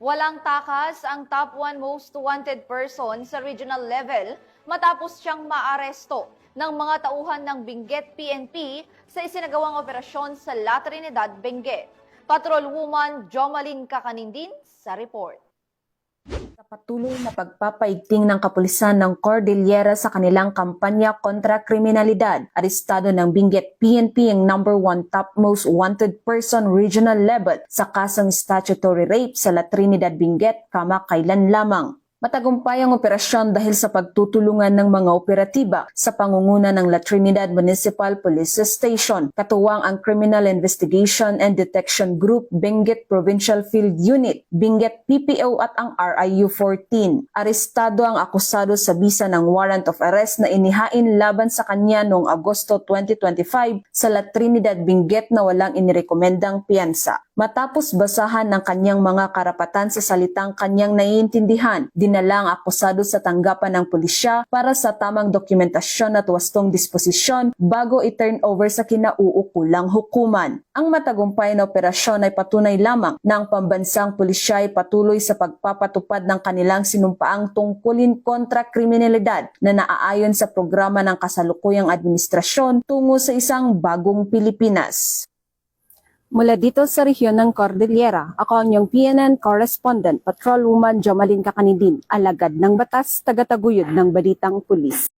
Walang takas ang top 1 most wanted person sa regional level matapos siyang maaresto ng mga tauhan ng Benguet PNP sa isinagawang operasyon sa La Trinidad, Benguet. Patrolwoman Jomalyn Kakanindin sa report. Sa patuloy na pagpapaigting ng kapulisan ng Cordillera sa kanilang kampanya kontra kriminalidad, arestado ng Benguet PNP ang number 1 top most wanted person regional level sa kasong statutory rape sa La Trinidad, Benguet kamakailan lamang. Matagumpay ang operasyon dahil sa pagtutulungan ng mga operatiba sa pangunguna ng La Trinidad Municipal Police Station, katuwang ang Criminal Investigation and Detection Group, Benguet Provincial Field Unit, Benguet PPO at ang RIU-14. Arestado ang akusado sa bisa ng warrant of arrest na inihain laban sa kanya noong Agosto 2025 sa La Trinidad, Benguet na walang inirekomendang piyansa. Matapos basahan ng kanyang mga karapatan sa salitang kanyang naiintindihan, dinala ang akusado sa tanggapan ng pulisya para sa tamang dokumentasyon at wastong disposisyon bago i-turn over sa kinauukulang hukuman. Ang matagumpay na operasyon ay patunay lamang na ang pambansang pulisya ay patuloy sa pagpapatupad ng kanilang sinumpaang tungkulin kontra kriminalidad na naaayon sa programa ng kasalukuyang administrasyon tungo sa isang bagong Pilipinas. Mula dito sa rehiyon ng Cordillera, ako ang iyong PNN correspondent, Patrolwoman Jomalyn Kakanindin, alagad ng batas, tagataguyod ng balitang pulis.